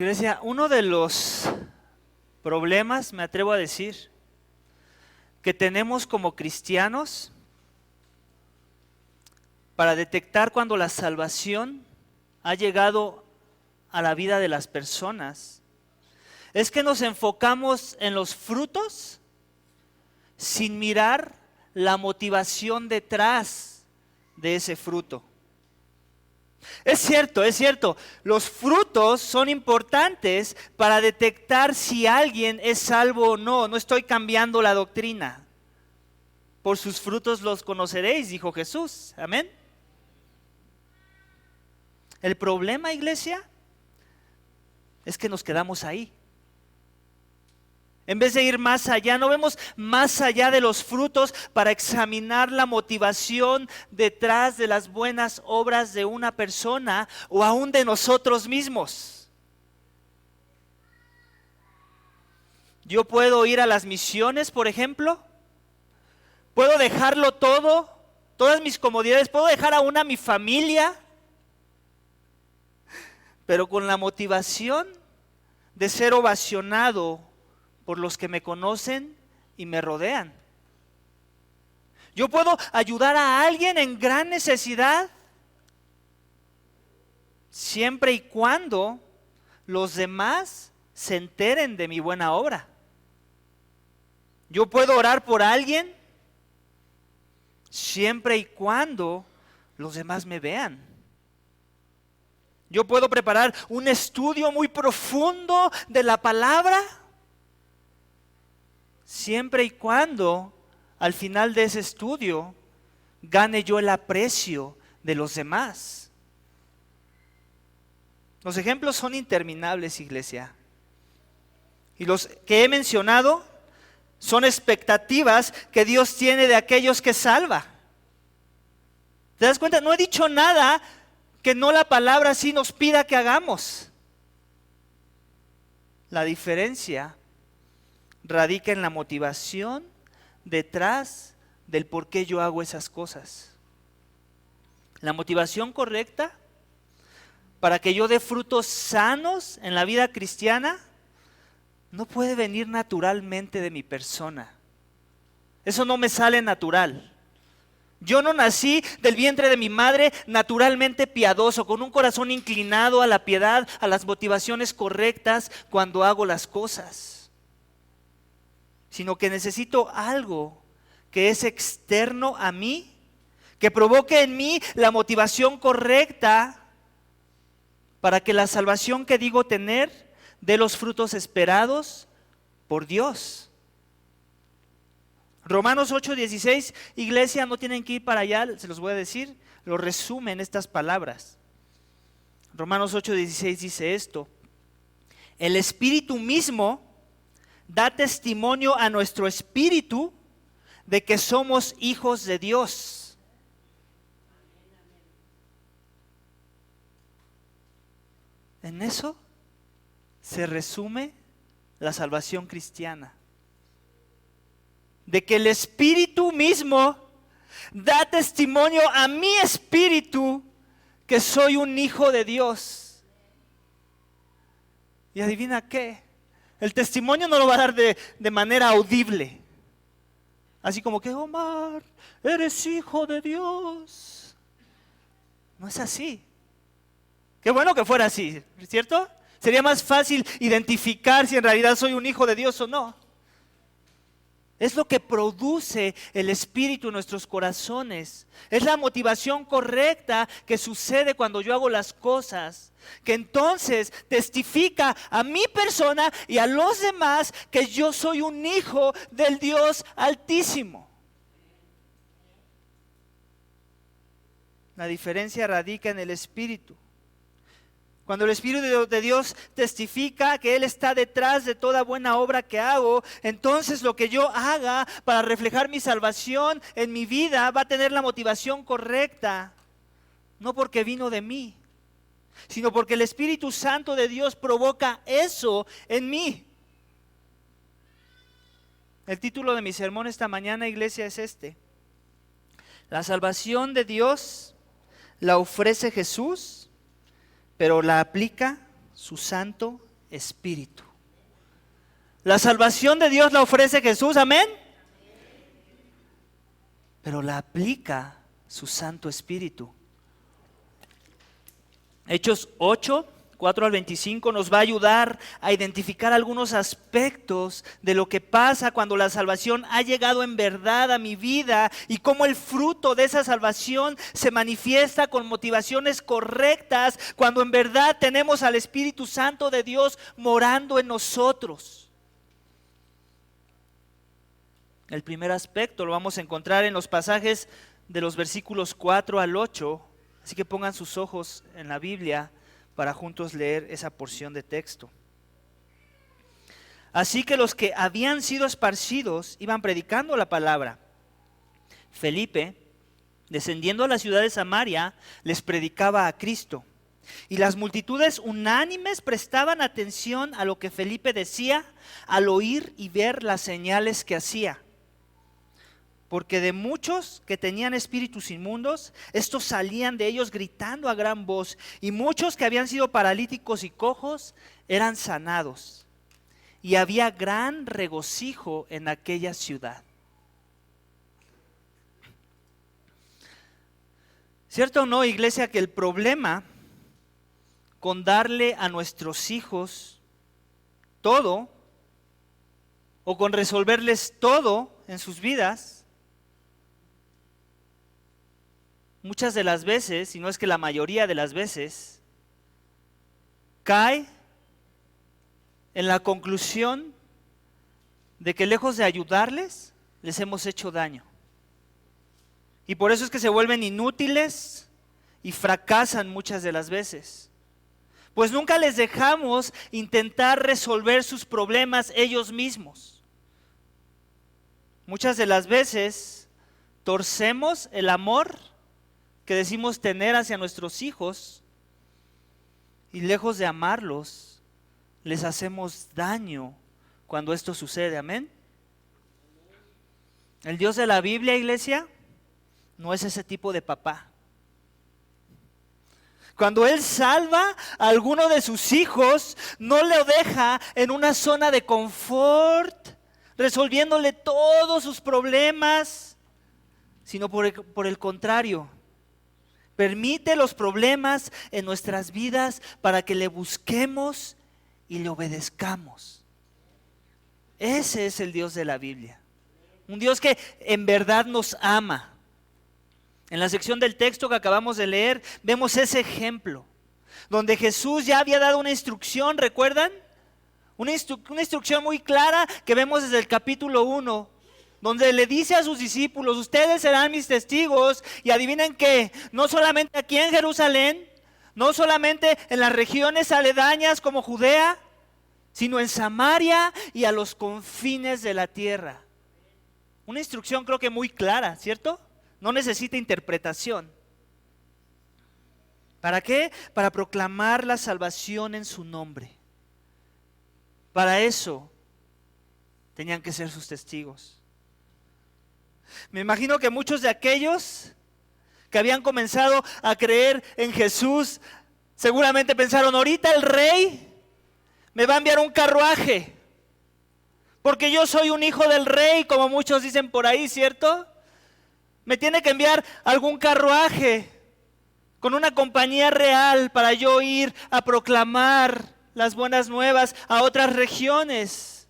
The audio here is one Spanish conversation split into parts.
Iglesia, uno de los problemas, me atrevo a decir, que tenemos como cristianos para detectar cuando la salvación ha llegado a la vida de las personas, es que nos enfocamos en los frutos sin mirar la motivación detrás de ese fruto. Es cierto, los frutos son importantes para detectar si alguien es salvo o no. No estoy cambiando la doctrina. Por sus frutos los conoceréis, dijo Jesús. Amén. El problema, iglesia, es que nos quedamos ahí. En vez de ir más allá, no vemos más allá de los frutos para examinar la motivación detrás de las buenas obras de una persona o aún de nosotros mismos. Yo puedo ir a las misiones, por ejemplo. Puedo dejarlo todo, todas mis comodidades. Puedo dejar aún a mi familia. Pero con la motivación de ser ovacionado por los que me conocen y me rodean. Yo puedo ayudar a alguien en gran necesidad siempre y cuando los demás se enteren de mi buena obra. Yo puedo orar por alguien siempre y cuando los demás me vean. Yo puedo preparar un estudio muy profundo de la palabra siempre y cuando al final de ese estudio gane yo el aprecio de los demás. Los ejemplos son interminables, iglesia. Y los que he mencionado son expectativas que Dios tiene de aquellos que salva. ¿Te das cuenta? No he dicho nada que no la palabra sí nos pida que hagamos. La diferencia radica en la motivación detrás del por qué yo hago esas cosas. La motivación correcta para que yo dé frutos sanos en la vida cristiana no puede venir naturalmente de mi persona. Eso no me sale natural. Yo no nací del vientre de mi madre naturalmente piadoso, con un corazón inclinado a la piedad, a las motivaciones correctas cuando hago las cosas. Sino que necesito algo que es externo a mí, que provoque en mí la motivación correcta para que la salvación que digo tener dé los frutos esperados por Dios. Romanos 8:16, iglesia, no tienen que ir para allá, se los voy a decir, lo resume en estas palabras. Romanos 8:16 dice esto: el Espíritu mismo da testimonio a nuestro espíritu de que somos hijos de Dios. En eso se resume la salvación cristiana. De que el Espíritu mismo da testimonio a mi espíritu que soy un hijo de Dios. Y adivina qué, el testimonio no lo va a dar de manera audible. Así como que, Omar, eres hijo de Dios. No es así. Qué bueno que fuera así, ¿cierto? Sería más fácil identificar si en realidad soy un hijo de Dios o no. Es lo que produce el Espíritu en nuestros corazones. Es la motivación correcta que sucede cuando yo hago las cosas, que entonces testifica a mi persona y a los demás que yo soy un hijo del Dios Altísimo. La diferencia radica en el Espíritu. Cuando el Espíritu de Dios testifica que Él está detrás de toda buena obra que hago, entonces lo que yo haga para reflejar mi salvación en mi vida va a tener la motivación correcta. No porque vino de mí, sino porque el Espíritu Santo de Dios provoca eso en mí. El título de mi sermón esta mañana, iglesia, es este: la salvación de Dios la ofrece Jesús, pero la aplica su santo Espíritu. La salvación de Dios la ofrece Jesús, amén. Pero la aplica su Santo Espíritu. Hechos 8, 4 al 25 nos va a ayudar a identificar algunos aspectos de lo que pasa cuando la salvación ha llegado en verdad a mi vida y cómo el fruto de esa salvación se manifiesta con motivaciones correctas cuando en verdad tenemos al Espíritu Santo de Dios morando en nosotros. El primer aspecto lo vamos a encontrar en los pasajes de los versículos 4 al 8, así que pongan sus ojos en la Biblia para juntos leer esa porción de texto. Así que los que habían sido esparcidos iban predicando la palabra. Felipe, descendiendo a la ciudad de Samaria, les predicaba a Cristo. Y las multitudes unánimes prestaban atención a lo que Felipe decía al oír y ver las señales que hacía. Porque de muchos que tenían espíritus inmundos, estos salían de ellos gritando a gran voz, y muchos que habían sido paralíticos y cojos eran sanados. Y había gran regocijo en aquella ciudad. ¿Cierto o no, iglesia, que el problema con darle a nuestros hijos todo, o con resolverles todo en sus vidas, muchas de las veces, si no es que la mayoría de las veces, cae en la conclusión de que lejos de ayudarles, les hemos hecho daño? Y por eso es que se vuelven inútiles y fracasan muchas de las veces. Pues nunca les dejamos intentar resolver sus problemas ellos mismos. Muchas de las veces torcemos el amor que decimos tener hacia nuestros hijos y lejos de amarlos, les hacemos daño cuando esto sucede, amén. El Dios de la Biblia, iglesia, no es ese tipo de papá. Cuando Él salva a alguno de sus hijos, no le deja en una zona de confort, resolviéndole todos sus problemas, sino por el contrario, permite los problemas en nuestras vidas para que le busquemos y le obedezcamos. Ese es el Dios de la Biblia. Un Dios que en verdad nos ama. En la sección del texto que acabamos de leer, vemos ese ejemplo, donde Jesús ya había dado una instrucción, ¿recuerdan? Una instrucción muy clara que vemos desde el capítulo 1. Donde le dice a sus discípulos, ustedes serán mis testigos, y adivinen qué, no solamente aquí en Jerusalén, no solamente en las regiones aledañas como Judea, sino en Samaria y a los confines de la tierra. Una instrucción creo que muy clara, ¿cierto? No necesita interpretación. ¿Para qué? Para proclamar la salvación en su nombre. Para eso tenían que ser sus testigos. Me imagino que muchos de aquellos que habían comenzado a creer en Jesús, seguramente pensaron, ahorita el rey me va a enviar un carruaje, porque yo soy un hijo del rey, como muchos dicen por ahí, ¿cierto? Me tiene que enviar algún carruaje con una compañía real para yo ir a proclamar las buenas nuevas a otras regiones.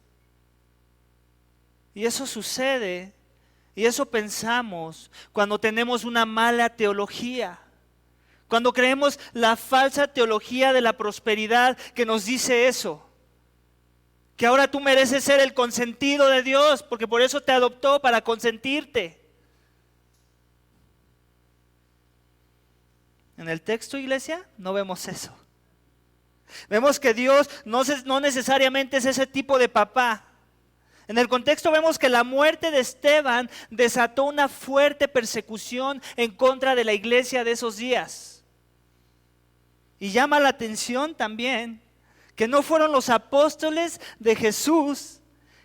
Y eso sucede. Y eso pensamos cuando tenemos una mala teología, cuando creemos la falsa teología de la prosperidad que nos dice eso, que ahora tú mereces ser el consentido de Dios, porque por eso te adoptó, para consentirte. En el texto, iglesia, no vemos eso. Vemos que Dios no necesariamente es ese tipo de papá. En el contexto vemos que la muerte de Esteban desató una fuerte persecución en contra de la iglesia de esos días. Y llama la atención también que no fueron los apóstoles de Jesús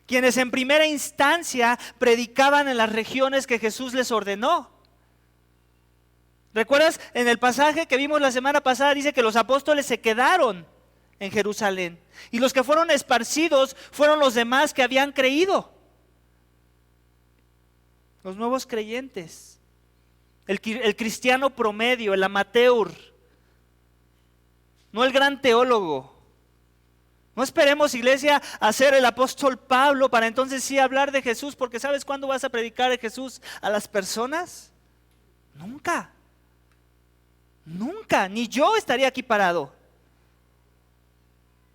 quienes en primera instancia predicaban en las regiones que Jesús les ordenó. ¿Recuerdas? En el pasaje que vimos la semana pasada dice que los apóstoles se quedaron en Jerusalén. Y los que fueron esparcidos fueron los demás que habían creído. Los nuevos creyentes. El cristiano promedio, el amateur. No el gran teólogo. No esperemos, iglesia, a ser el apóstol Pablo para entonces sí hablar de Jesús, porque ¿sabes cuándo vas a predicar de Jesús a las personas? Nunca. Nunca, ni yo estaría aquí parado.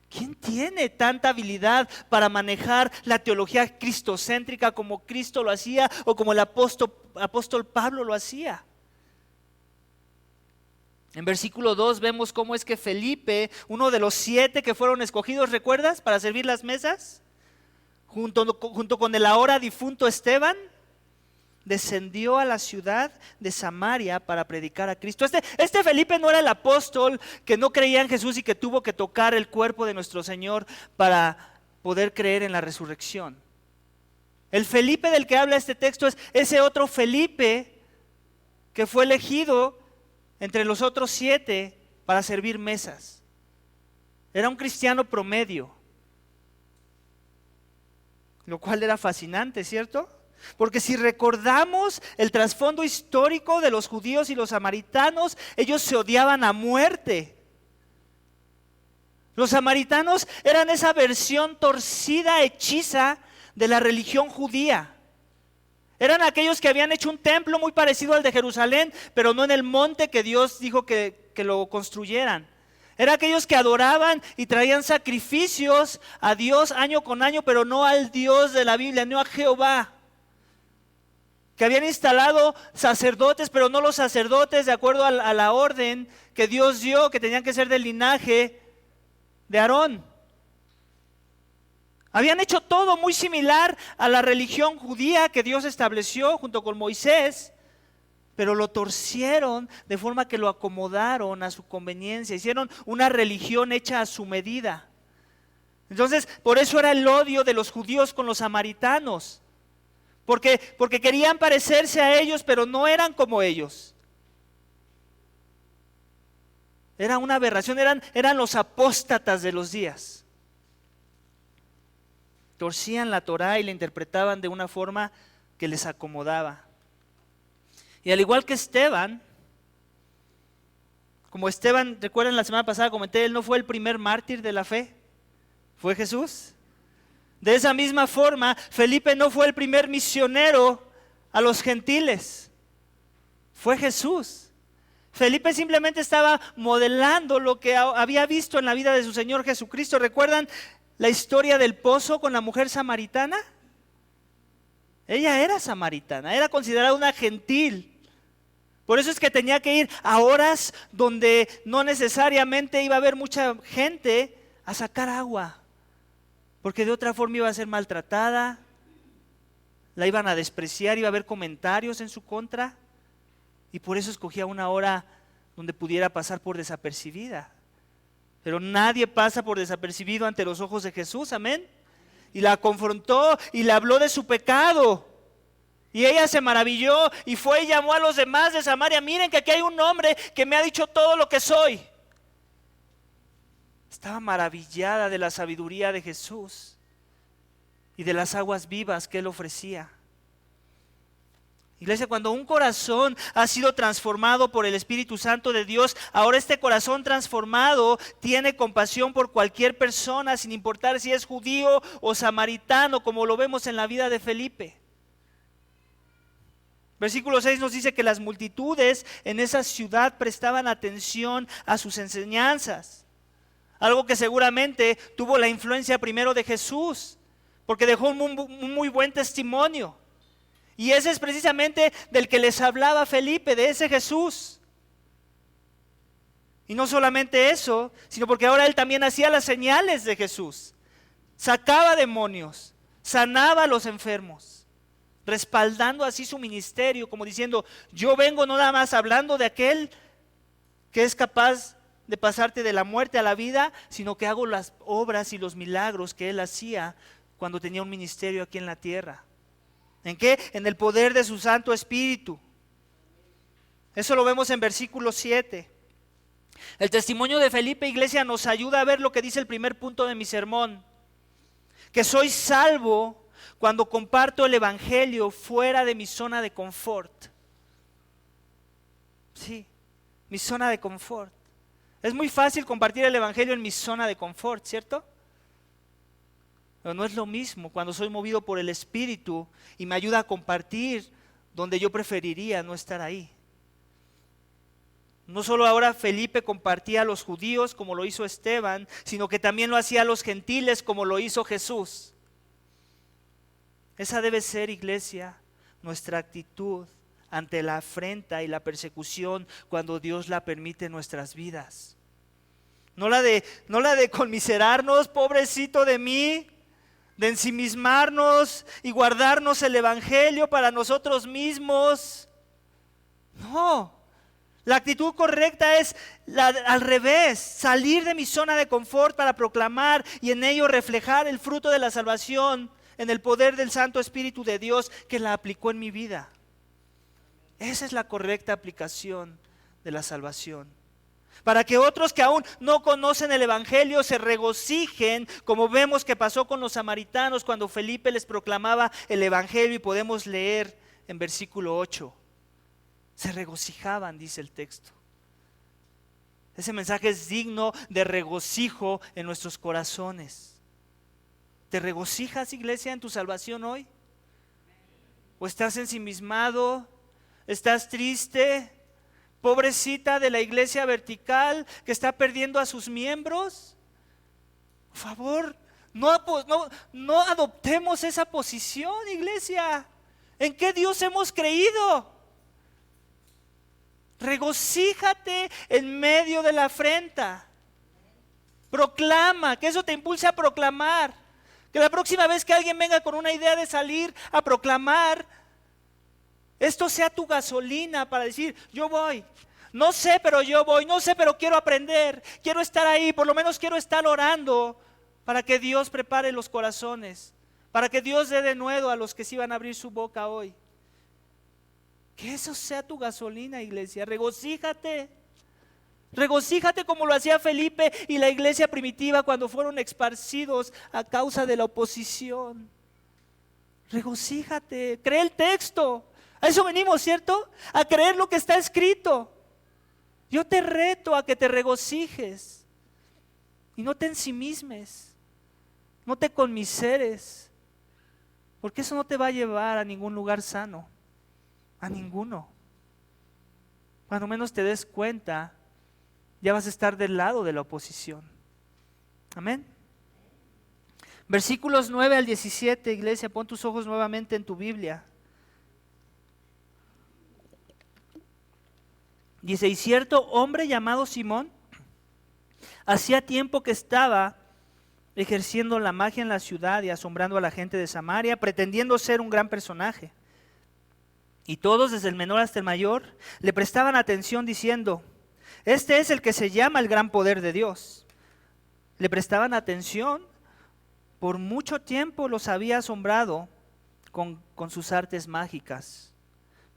¿Quién tiene tanta habilidad para manejar la teología cristocéntrica como Cristo lo hacía o como el apóstol Pablo lo hacía? En versículo 2 vemos cómo es que Felipe, uno de los 7 que fueron escogidos, ¿recuerdas? Para servir las mesas, junto con el ahora difunto Esteban, descendió a la ciudad de Samaria para predicar a Cristo. Este Felipe no era el apóstol que no creía en Jesús y que tuvo que tocar el cuerpo de nuestro Señor para poder creer en la resurrección. El Felipe del que habla este texto es ese otro Felipe que fue elegido entre los otros 7 para servir mesas. Era un cristiano promedio, lo cual era fascinante, ¿cierto? Porque si recordamos el trasfondo histórico de los judíos y los samaritanos, ellos se odiaban a muerte. Los samaritanos eran esa versión torcida, hechiza de la religión judía. Eran aquellos que habían hecho un templo muy parecido al de Jerusalén, pero no en el monte que Dios dijo que lo construyeran. Eran aquellos que adoraban y traían sacrificios a Dios año con año, pero no al Dios de la Biblia, no a Jehová. Que habían instalado sacerdotes, pero no los sacerdotes de acuerdo a la orden que Dios dio, que tenían que ser del linaje de Aarón. Habían hecho todo muy similar a la religión judía que Dios estableció junto con Moisés, pero lo torcieron de forma que lo acomodaron a su conveniencia, hicieron una religión hecha a su medida. Entonces, por eso era el odio de los judíos con los samaritanos, porque querían parecerse a ellos, pero no eran como ellos. Era una aberración, eran los apóstatas de los días. Torcían la Torá y la interpretaban de una forma que les acomodaba. Y al igual que Esteban, como Esteban, recuerdan la semana pasada comenté, él no fue el primer mártir de la fe, fue Jesús. De esa misma forma, Felipe no fue el primer misionero a los gentiles, fue Jesús. Felipe simplemente estaba modelando lo que había visto en la vida de su Señor Jesucristo. ¿Recuerdan la historia del pozo con la mujer samaritana? Ella era samaritana, era considerada una gentil. Por eso es que tenía que ir a horas donde no necesariamente iba a haber mucha gente a sacar agua, porque de otra forma iba a ser maltratada, la iban a despreciar, iba a haber comentarios en su contra, y por eso escogía una hora donde pudiera pasar por desapercibida. Pero nadie pasa por desapercibido ante los ojos de Jesús, amén. Y la confrontó y le habló de su pecado. Y ella se maravilló y fue y llamó a los demás de Samaria. Miren que aquí hay un hombre que me ha dicho todo lo que soy. Estaba maravillada de la sabiduría de Jesús y de las aguas vivas que Él ofrecía. Iglesia, cuando un corazón ha sido transformado por el Espíritu Santo de Dios, ahora este corazón transformado tiene compasión por cualquier persona, sin importar si es judío o samaritano, como lo vemos en la vida de Felipe. Versículo 6 nos dice que las multitudes en esa ciudad prestaban atención a sus enseñanzas. Algo que seguramente tuvo la influencia primero de Jesús, porque dejó un muy buen testimonio. Y ese es precisamente del que les hablaba Felipe, de ese Jesús. Y no solamente eso, sino porque ahora él también hacía las señales de Jesús. Sacaba demonios, sanaba a los enfermos, respaldando así su ministerio, como diciendo, yo vengo no nada más hablando de aquel que es capaz de pasarte de la muerte a la vida, sino que hago las obras y los milagros que él hacía cuando tenía un ministerio aquí en la tierra. ¿En qué? En el poder de su Santo Espíritu. Eso lo vemos en versículo 7. El testimonio de Felipe, iglesia, nos ayuda a ver lo que dice el primer punto de mi sermón, que soy salvo cuando comparto el evangelio fuera de mi zona de confort. Sí, mi zona de confort. Es muy fácil compartir el evangelio en mi zona de confort, ¿cierto? Pero no es lo mismo cuando soy movido por el Espíritu y me ayuda a compartir donde yo preferiría no estar ahí. No solo ahora Felipe compartía a los judíos como lo hizo Esteban, sino que también lo hacía a los gentiles como lo hizo Jesús. Esa debe ser, iglesia, nuestra actitud ante la afrenta y la persecución cuando Dios la permite en nuestras vidas. No la de conmiserarnos, pobrecito de mí, de ensimismarnos y guardarnos el evangelio para nosotros mismos. No, la actitud correcta es al revés, salir de mi zona de confort para proclamar y en ello reflejar el fruto de la salvación en el poder del Santo Espíritu de Dios que la aplicó en mi vida. Esa es la correcta aplicación de la salvación. Para que otros que aún no conocen el evangelio se regocijen, como vemos que pasó con los samaritanos cuando Felipe les proclamaba el evangelio, y podemos leer en versículo 8. Se regocijaban, dice el texto. Ese mensaje es digno de regocijo en nuestros corazones. ¿Te regocijas, iglesia, en tu salvación hoy? ¿O estás ensimismado? ¿Estás triste? Pobrecita de la iglesia vertical que está perdiendo a sus miembros. Por favor, no adoptemos esa posición, iglesia. ¿En qué Dios hemos creído? Regocíjate en medio de la afrenta. Proclama, que eso te impulse a proclamar. Que la próxima vez que alguien venga con una idea de salir a proclamar, esto sea tu gasolina para decir, yo voy. No sé, pero yo voy. No sé, pero quiero aprender. Quiero estar ahí. Por lo menos quiero estar orando para que Dios prepare los corazones. Para que Dios dé de nuevo a los que sí van a abrir su boca hoy. Que eso sea tu gasolina, iglesia. Regocíjate. Regocíjate como lo hacía Felipe y la iglesia primitiva cuando fueron esparcidos a causa de la oposición. Regocíjate. Cree el texto. A eso venimos, ¿cierto? A creer lo que está escrito. Yo te reto a que te regocijes y no te ensimismes, no te conmiseres, porque eso no te va a llevar a ningún lugar sano, a ninguno. Cuando menos te des cuenta, ya vas a estar del lado de la oposición. Amén. Versículos 9 al 17, iglesia, pon tus ojos nuevamente en tu Biblia. Dice, y cierto hombre llamado Simón, hacía tiempo que estaba ejerciendo la magia en la ciudad y asombrando a la gente de Samaria, pretendiendo ser un gran personaje. Y todos, desde el menor hasta el mayor, le prestaban atención diciendo, este es el que se llama el gran poder de Dios. Le prestaban atención, por mucho tiempo los había asombrado con sus artes mágicas.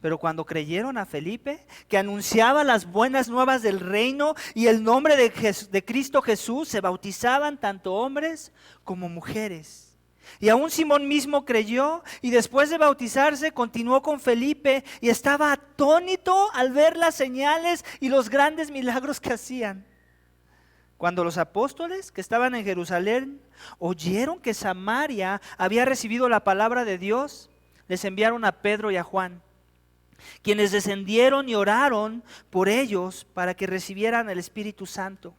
Pero cuando creyeron a Felipe, que anunciaba las buenas nuevas del reino y el nombre de Cristo Jesús, se bautizaban tanto hombres como mujeres. Y aún Simón mismo creyó y después de bautizarse continuó con Felipe y estaba atónito al ver las señales y los grandes milagros que hacían. Cuando los apóstoles que estaban en Jerusalén oyeron que Samaria había recibido la palabra de Dios, les enviaron a Pedro y a Juan, quienes descendieron y oraron por ellos para que recibieran el Espíritu Santo.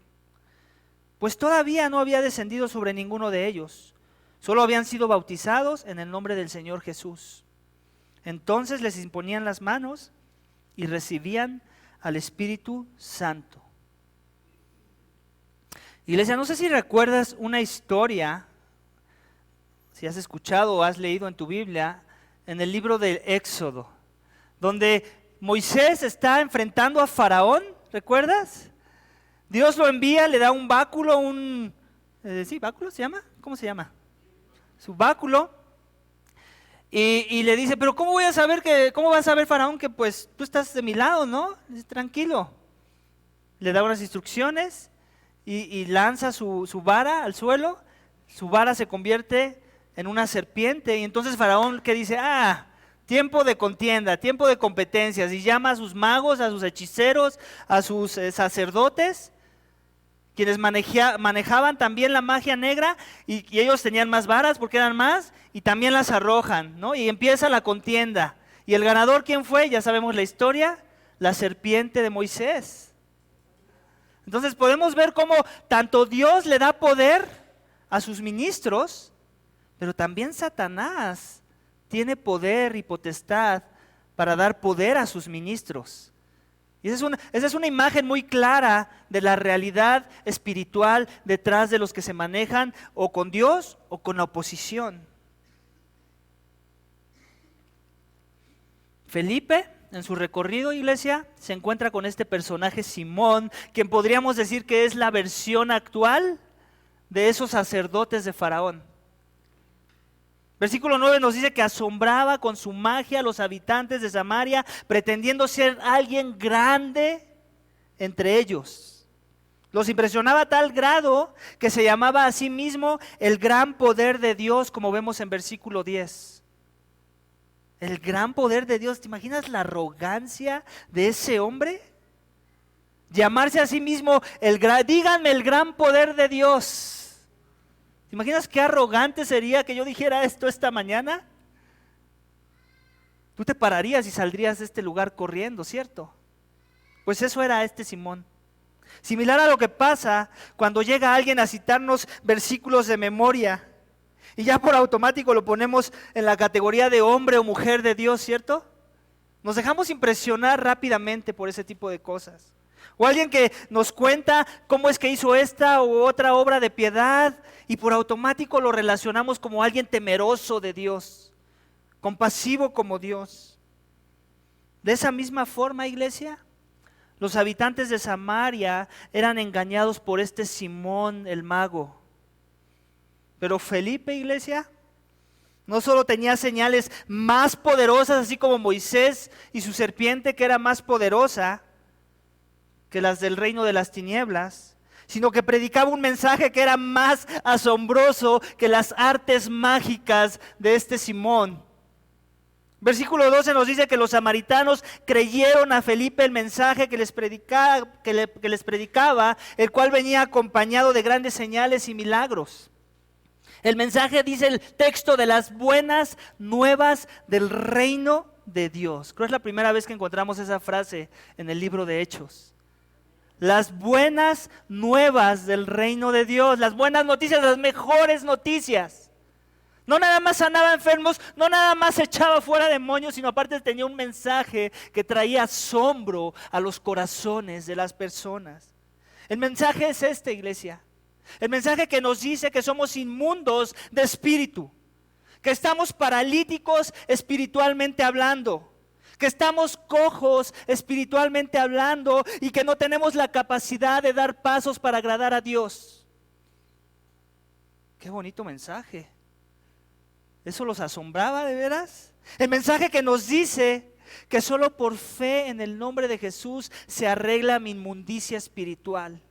Pues todavía no había descendido sobre ninguno de ellos, solo habían sido bautizados en el nombre del Señor Jesús. Entonces les imponían las manos y recibían al Espíritu Santo. Iglesia, no sé si recuerdas una historia, si has escuchado o has leído en tu Biblia, en el libro del Éxodo, donde Moisés está enfrentando a Faraón, ¿recuerdas? Dios lo envía, le da un báculo, ¿sí, báculo se llama? ¿Cómo se llama? Su báculo, y le dice, pero ¿cómo va a saber Faraón que pues tú estás de mi lado, no? Dice, tranquilo. le da unas instrucciones y lanza su vara al suelo. Su vara se convierte en una serpiente y entonces Faraón que dice, tiempo de contienda, tiempo de competencias, y llama a sus magos, a sus hechiceros, a sus sacerdotes, quienes manejaban también la magia negra, y ellos tenían más varas porque eran más, y también las arrojan, ¿no? Y empieza la contienda. ¿Y el ganador quién fue? Ya sabemos la historia, la serpiente de Moisés. Entonces podemos ver cómo tanto Dios le da poder a sus ministros, pero también Satanás tiene poder y potestad para dar poder a sus ministros. Y esa es una imagen muy clara de la realidad espiritual detrás de los que se manejan o con Dios o con la oposición. Felipe, en su recorrido, iglesia, se encuentra con este personaje Simón, quien podríamos decir que es la versión actual de esos sacerdotes de Faraón. Versículo 9 nos dice que asombraba con su magia a los habitantes de Samaria, pretendiendo ser alguien grande entre ellos. Los impresionaba a tal grado que se llamaba a sí mismo el gran poder de Dios, como vemos en versículo 10. El gran poder de Dios. ¿Te imaginas la arrogancia de ese hombre? Llamarse a sí mismo díganme el gran poder de Dios. ¿Te imaginas qué arrogante sería que yo dijera esto esta mañana? Tú te pararías y saldrías de este lugar corriendo, ¿cierto? Pues eso era este Simón. Similar a lo que pasa cuando llega alguien a citarnos versículos de memoria y ya por automático lo ponemos en la categoría de hombre o mujer de Dios, ¿cierto? Nos dejamos impresionar rápidamente por ese tipo de cosas. O alguien que nos cuenta cómo es que hizo esta u otra obra de piedad y por automático lo relacionamos como alguien temeroso de Dios, compasivo como Dios. De esa misma forma, iglesia, los habitantes de Samaria eran engañados por este Simón el mago. Pero Felipe, iglesia, no solo tenía señales más poderosas, así como Moisés y su serpiente que era más poderosa que las del reino de las tinieblas, sino que predicaba un mensaje que era más asombroso que las artes mágicas de este Simón. Versículo 12 nos dice que los samaritanos creyeron a Felipe el mensaje que les predicaba, el cual venía acompañado de grandes señales y milagros. El mensaje, dice el texto, de las buenas nuevas del reino de Dios. Creo que es la primera vez que encontramos esa frase en el libro de Hechos. Las buenas nuevas del reino de Dios, las buenas noticias, las mejores noticias. No nada más sanaba enfermos, no nada más echaba fuera demonios, sino aparte tenía un mensaje que traía asombro a los corazones de las personas. El mensaje es este, iglesia. El mensaje que nos dice que somos inmundos de espíritu, que estamos paralíticos espiritualmente hablando, que estamos cojos espiritualmente hablando y que no tenemos la capacidad de dar pasos para agradar a Dios. Qué bonito mensaje. ¿Eso los asombraba de veras? El mensaje que nos dice que solo por fe en el nombre de Jesús se arregla mi inmundicia espiritual.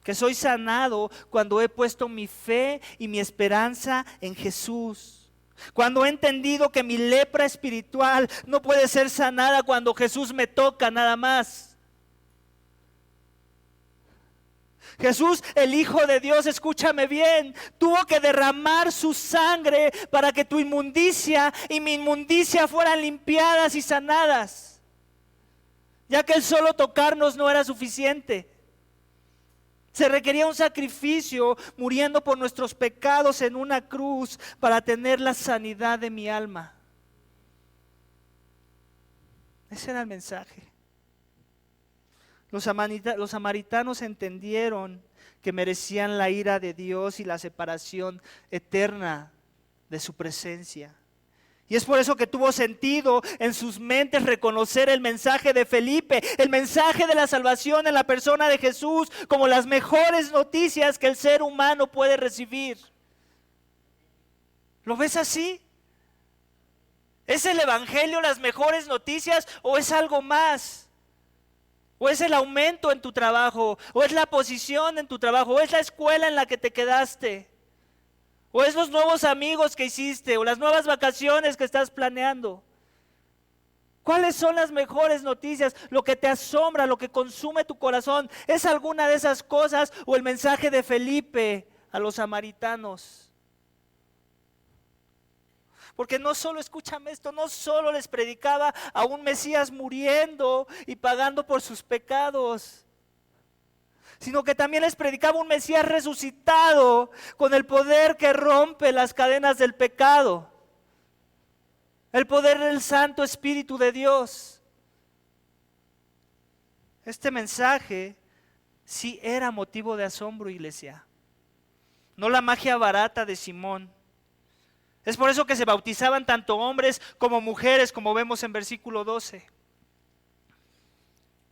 Que soy sanado cuando he puesto mi fe y mi esperanza en Jesús. Cuando he entendido que mi lepra espiritual no puede ser sanada cuando Jesús me toca nada más. Jesús, el Hijo de Dios, escúchame bien, tuvo que derramar su sangre para que tu inmundicia y mi inmundicia fueran limpiadas y sanadas, ya que el solo tocarnos no era suficiente. Se requería un sacrificio muriendo por nuestros pecados en una cruz para tener la sanidad de mi alma. Ese era el mensaje. Los samaritanos entendieron que merecían la ira de Dios y la separación eterna de su presencia. Y es por eso que tuvo sentido en sus mentes reconocer el mensaje de Felipe, el mensaje de la salvación en la persona de Jesús, como las mejores noticias que el ser humano puede recibir. ¿Lo ves así? ¿Es el evangelio las mejores noticias o es algo más? o es el aumento en tu trabajo, o es la posición en tu trabajo, o es la escuela en la que te quedaste, o es los nuevos amigos que hiciste, o las nuevas vacaciones que estás planeando. ¿Cuáles son las mejores noticias? Lo que te asombra, lo que consume tu corazón, ¿es alguna de esas cosas o el mensaje de Felipe a los samaritanos? Porque no solo, escúchame esto, no solo les predicaba a un Mesías muriendo y pagando por sus pecados, sino que también les predicaba un Mesías resucitado con el poder que rompe las cadenas del pecado, el poder del Santo Espíritu de Dios. Este mensaje sí era motivo de asombro, iglesia, no la magia barata de Simón. Es por eso que se bautizaban tanto hombres como mujeres, como vemos en versículo 12.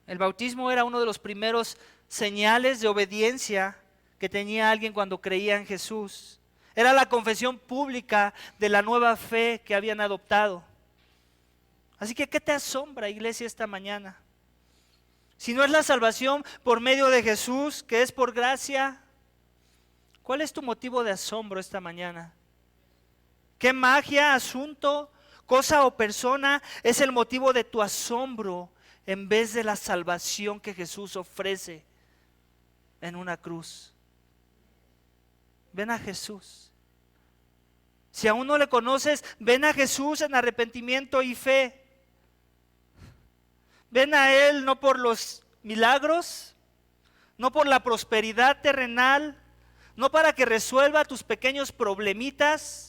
El bautismo era uno de los primeros señales de obediencia que tenía alguien cuando creía en Jesús. Era la confesión pública de la nueva fe que habían adoptado. Así que, ¿qué te asombra, iglesia, esta mañana? Si no es la salvación por medio de Jesús, que es por gracia, ¿cuál es tu motivo de asombro esta mañana? ¿Qué magia, asunto, cosa o persona es el motivo de tu asombro en vez de la salvación que Jesús ofrece en una cruz? Ven a Jesús. Si aún no le conoces, ven a Jesús en arrepentimiento y fe. Ven a Él no por los milagros, no por la prosperidad terrenal, no para que resuelva tus pequeños problemitas,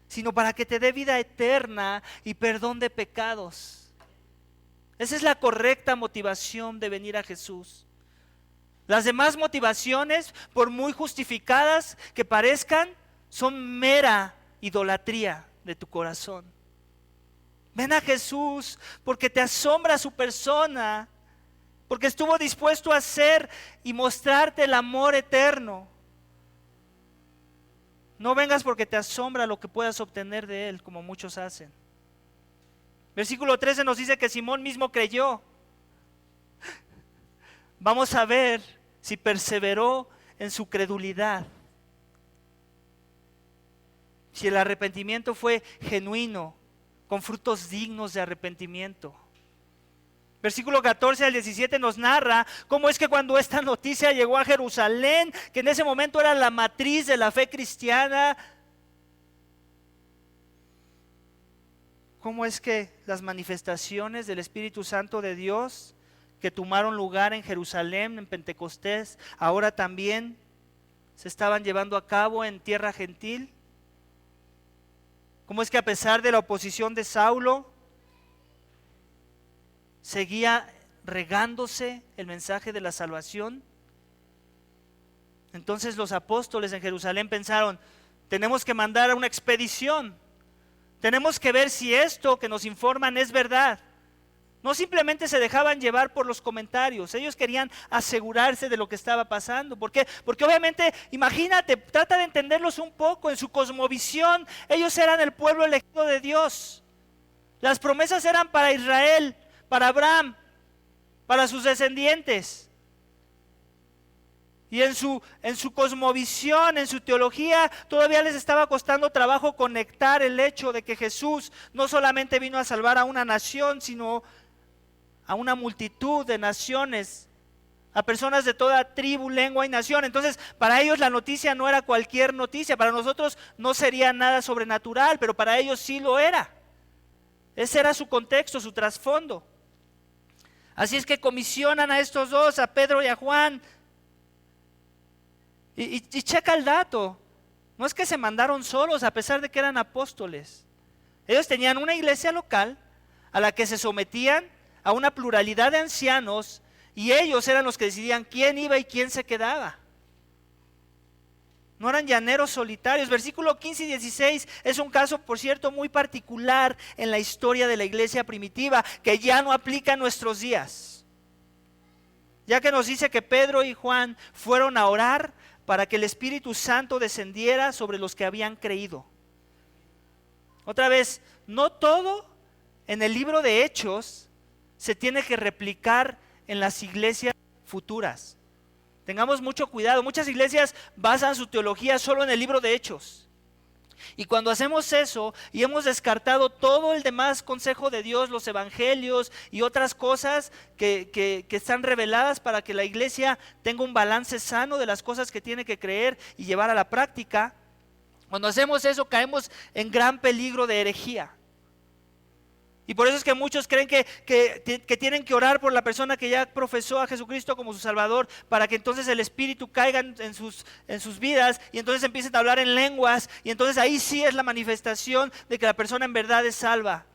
sino para que te dé vida eterna y perdón de pecados. Esa es la correcta motivación de venir a Jesús. Las demás motivaciones, por muy justificadas que parezcan, son mera idolatría de tu corazón. Ven a Jesús porque te asombra su persona, porque estuvo dispuesto a hacer y mostrarte el amor eterno. No vengas porque te asombra lo que puedas obtener de Él, como muchos hacen. Versículo 13 nos dice que Simón mismo creyó. Vamos a ver si perseveró en su credulidad. Si el arrepentimiento fue genuino, con frutos dignos de arrepentimiento. Versículo 14 al 17 nos narra cómo es que cuando esta noticia llegó a Jerusalén, que en ese momento era la matriz de la fe cristiana, cómo es que las manifestaciones del Espíritu Santo de Dios que tomaron lugar en Jerusalén, en Pentecostés, ahora también se estaban llevando a cabo en tierra gentil. Cómo es que a pesar de la oposición de Saulo, seguía regándose el mensaje de la salvación. Entonces los apóstoles en Jerusalén pensaron, tenemos que mandar a una expedición, tenemos que ver si esto que nos informan es verdad. No simplemente se dejaban llevar por los comentarios, ellos querían asegurarse de lo que estaba pasando. ¿Por qué? Porque obviamente, imagínate, trata de entenderlos un poco, en su cosmovisión, ellos eran el pueblo elegido de Dios. Las promesas eran para Israel, para Abraham, para sus descendientes. Y en su cosmovisión, en su teología, todavía les estaba costando trabajo conectar el hecho de que Jesús no solamente vino a salvar a una nación, sino a una multitud de naciones, a personas de toda tribu, lengua y nación. Entonces, para ellos la noticia no era cualquier noticia, para nosotros no sería nada sobrenatural, pero para ellos sí lo era. Ese era su contexto, su trasfondo. Así es que comisionan a estos dos, a Pedro y a Juan. Y checa el dato. No es que se mandaron solos a pesar de que eran apóstoles. Ellos tenían una iglesia local a la que se sometían a una pluralidad de ancianos y ellos eran los que decidían quién iba y quién se quedaba. No eran llaneros solitarios. Versículo 15 y 16 es un caso, por cierto, muy particular en la historia de la iglesia primitiva, que ya no aplica en nuestros días. Ya que nos dice que Pedro y Juan fueron a orar para que el Espíritu Santo descendiera sobre los que habían creído. Otra vez, no todo en el libro de Hechos se tiene que replicar en las iglesias futuras. Tengamos mucho cuidado. Muchas iglesias basan su teología solo en el libro de Hechos. Y cuando hacemos eso y hemos descartado todo el demás consejo de Dios, los evangelios y otras cosas que están reveladas para que la iglesia tenga un balance sano de las cosas que tiene que creer y llevar a la práctica, cuando hacemos eso caemos en gran peligro de herejía. Y por eso es que muchos creen que tienen que orar por la persona que ya profesó a Jesucristo como su Salvador, para que entonces el Espíritu caiga en sus vidas y entonces empiecen a hablar en lenguas, y entonces ahí sí es la manifestación de que la persona en verdad es salva.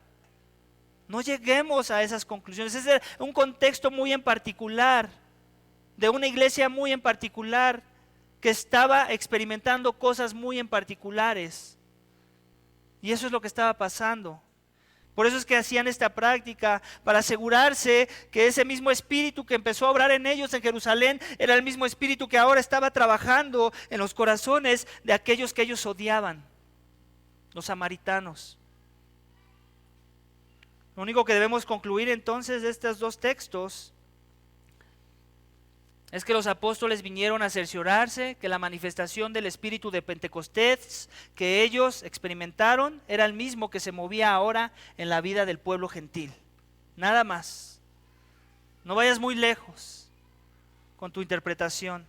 No lleguemos a esas conclusiones. Ese es un contexto muy en particular, de una iglesia muy en particular, que estaba experimentando cosas muy en particulares. Y eso es lo que estaba pasando. Por eso es que hacían esta práctica, para asegurarse que ese mismo espíritu que empezó a obrar en ellos en Jerusalén era el mismo espíritu que ahora estaba trabajando en los corazones de aquellos que ellos odiaban, los samaritanos. Lo único que debemos concluir entonces de estos dos textos es que los apóstoles vinieron a cerciorarse que la manifestación del espíritu de Pentecostés que ellos experimentaron era el mismo que se movía ahora en la vida del pueblo gentil. Nada más. No vayas muy lejos con tu interpretación.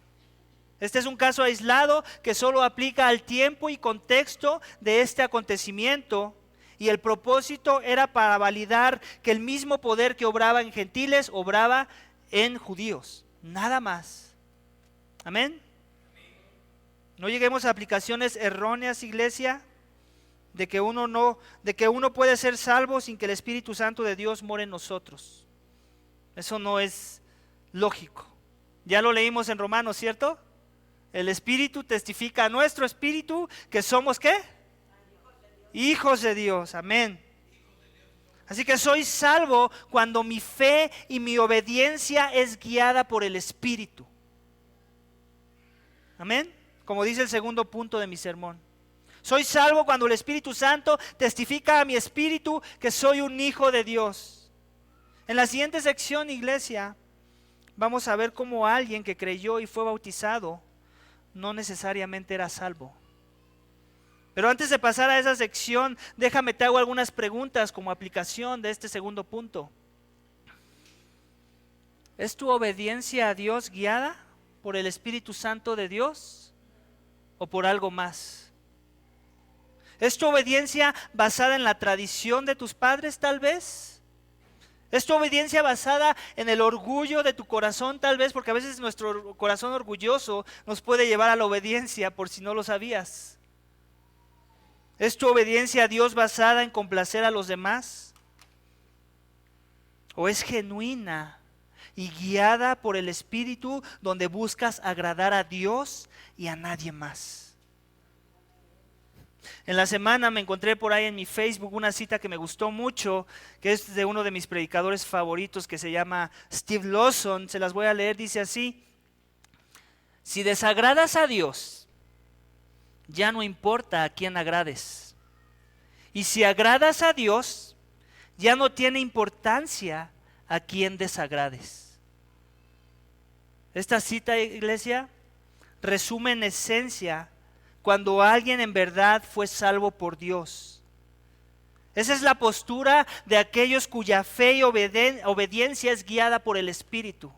Este es un caso aislado que solo aplica al tiempo y contexto de este acontecimiento, y el propósito era para validar que el mismo poder que obraba en gentiles obraba en judíos. Nada más. Amén. No lleguemos a aplicaciones erróneas, iglesia, de que uno puede ser salvo sin que el Espíritu Santo de Dios more en nosotros. Eso no es lógico. Ya lo leímos en Romanos, ¿cierto? El Espíritu testifica a nuestro espíritu que somos ¿qué? Hijos de Dios. Amén. Así que soy salvo cuando mi fe y mi obediencia es guiada por el Espíritu. Amén. Como dice el segundo punto de mi sermón. Soy salvo cuando el Espíritu Santo testifica a mi espíritu que soy un hijo de Dios. En la siguiente sección, iglesia, vamos a ver cómo alguien que creyó y fue bautizado no necesariamente era salvo. Pero antes de pasar a esa sección, déjame te hago algunas preguntas como aplicación de este segundo punto. ¿Es tu obediencia a Dios guiada por el Espíritu Santo de Dios o por algo más? ¿Es tu obediencia basada en la tradición de tus padres tal vez? ¿Es tu obediencia basada en el orgullo de tu corazón tal vez? Porque a veces nuestro corazón orgulloso nos puede llevar a la obediencia, por si no lo sabías. ¿Es tu obediencia a Dios basada en complacer a los demás? ¿O es genuina y guiada por el Espíritu, donde buscas agradar a Dios y a nadie más? En la semana me encontré por ahí en mi Facebook una cita que me gustó mucho, que es de uno de mis predicadores favoritos, que se llama Steve Lawson. Se las voy a leer, dice así: si desagradas a Dios, ya no importa a quién agrades. Y si agradas a Dios, ya no tiene importancia a quién desagrades. Esta cita, iglesia, resume en esencia cuando alguien en verdad fue salvo por Dios. Esa es la postura de aquellos cuya fe y obediencia es guiada por el Espíritu.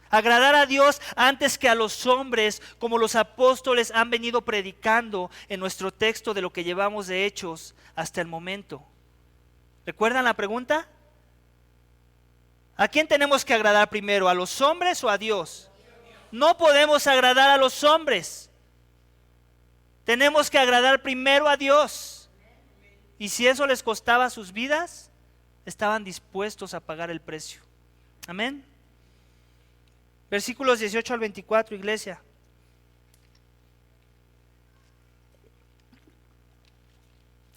Agradar a Dios antes que a los hombres, como los apóstoles han venido predicando en nuestro texto de lo que llevamos de Hechos hasta el momento. ¿Recuerdan la pregunta? ¿A quién tenemos que agradar primero? ¿A los hombres o a Dios? No podemos agradar a los hombres. Tenemos que agradar primero a Dios. Y si eso les costaba sus vidas, estaban dispuestos a pagar el precio. Amén. Versículos 18 al 24, iglesia.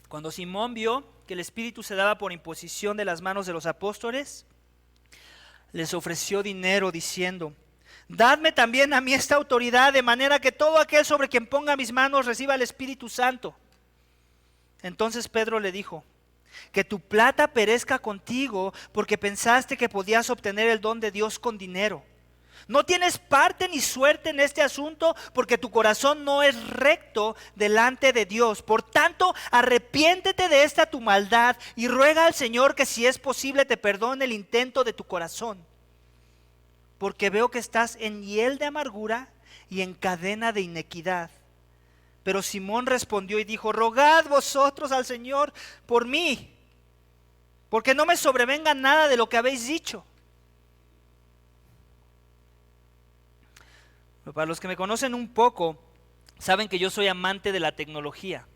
Cuando Simón vio que el Espíritu se daba por imposición de las manos de los apóstoles, les ofreció dinero diciendo: dadme también a mí esta autoridad, de manera que todo aquel sobre quien ponga mis manos reciba el Espíritu Santo. Entonces Pedro le dijo: Que tu plata perezca contigo porque pensaste que podías obtener el don de Dios con dinero. No tienes parte ni suerte en este asunto porque tu corazón no es recto delante de Dios. Por tanto, arrepiéntete de esta tu maldad y ruega al Señor que si es posible te perdone el intento de tu corazón. Porque veo que estás en hiel de amargura y en cadena de inequidad. Pero Simón respondió y dijo: rogad vosotros al Señor por mí, porque no me sobrevenga nada de lo que habéis dicho. Pero para los que me conocen un poco, saben que yo soy amante de la tecnología.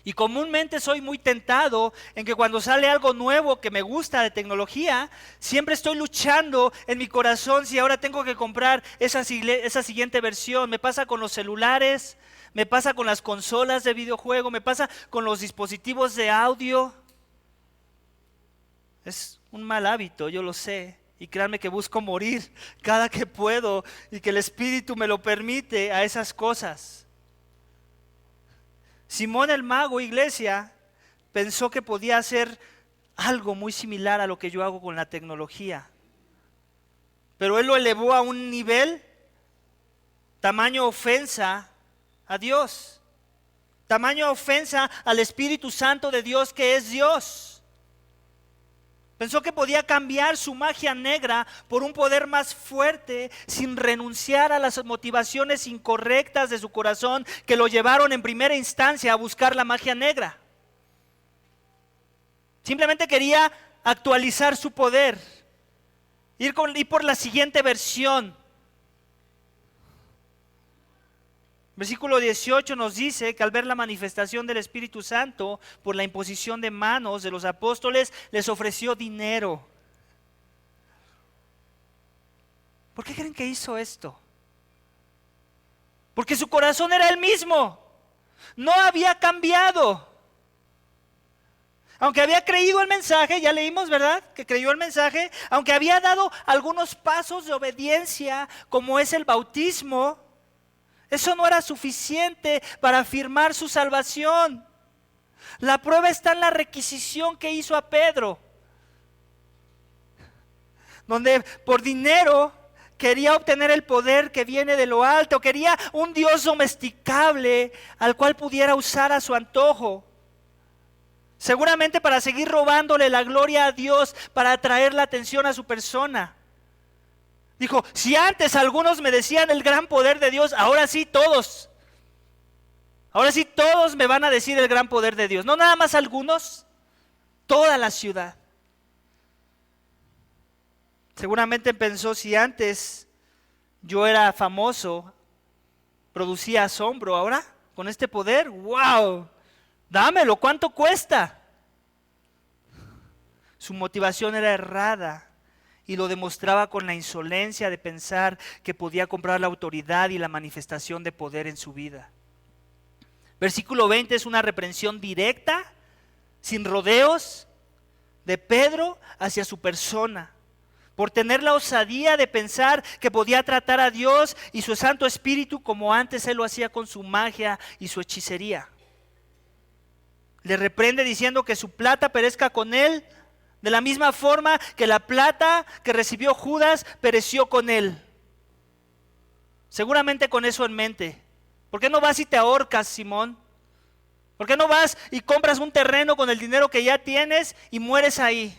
Y comúnmente soy muy tentado en que cuando sale algo nuevo que me gusta de tecnología, siempre estoy luchando en mi corazón si ahora tengo que comprar esa siguiente versión. Me pasa con los celulares, me pasa con las consolas de videojuego, me pasa con los dispositivos de audio. Es un mal hábito, yo lo sé. Y créanme que busco morir cada que puedo y que el Espíritu me lo permite a esas cosas. Simón el mago, iglesia, pensó que podía hacer algo muy similar a lo que yo hago con la tecnología. Pero él lo elevó a un nivel, tamaño ofensa a Dios, tamaño ofensa al Espíritu Santo de Dios que es Dios. Pensó que podía cambiar su magia negra por un poder más fuerte sin renunciar a las motivaciones incorrectas de su corazón que lo llevaron en primera instancia a buscar la magia negra. Simplemente quería actualizar su poder, ir por la siguiente versión. Versículo 18 nos dice que al ver la manifestación del Espíritu Santo por la imposición de manos de los apóstoles, les ofreció dinero. ¿Por qué creen que hizo esto? Porque su corazón era el mismo, no había cambiado. Aunque había creído el mensaje, ya leímos, ¿verdad? Que creyó el mensaje, aunque había dado algunos pasos de obediencia, como es el bautismo, eso no era suficiente para afirmar su salvación. La prueba está en la requisición que hizo a Pedro, donde por dinero quería obtener el poder que viene de lo alto, quería un Dios domesticable al cual pudiera usar a su antojo. Seguramente para seguir robándole la gloria a Dios, para atraer la atención a su persona. Dijo, si antes algunos me decían el gran poder de Dios, ahora sí todos. Ahora sí todos me van a decir el gran poder de Dios. No nada más algunos, toda la ciudad. Seguramente pensó, si antes yo era famoso, producía asombro, ahora con este poder, ¡wow! Dámelo, ¿cuánto cuesta? Su motivación era errada. Y lo demostraba con la insolencia de pensar que podía comprar la autoridad y la manifestación de poder en su vida. Versículo 20 es una reprensión directa, sin rodeos, de Pedro hacia su persona, por tener la osadía de pensar que podía tratar a Dios y su Santo Espíritu como antes él lo hacía con su magia y su hechicería. Le reprende diciendo que su plata perezca con él, de la misma forma que la plata que recibió Judas pereció con él. Seguramente con eso en mente. ¿Por qué no vas y te ahorcas, Simón? ¿Por qué no vas y compras un terreno con el dinero que ya tienes y mueres ahí?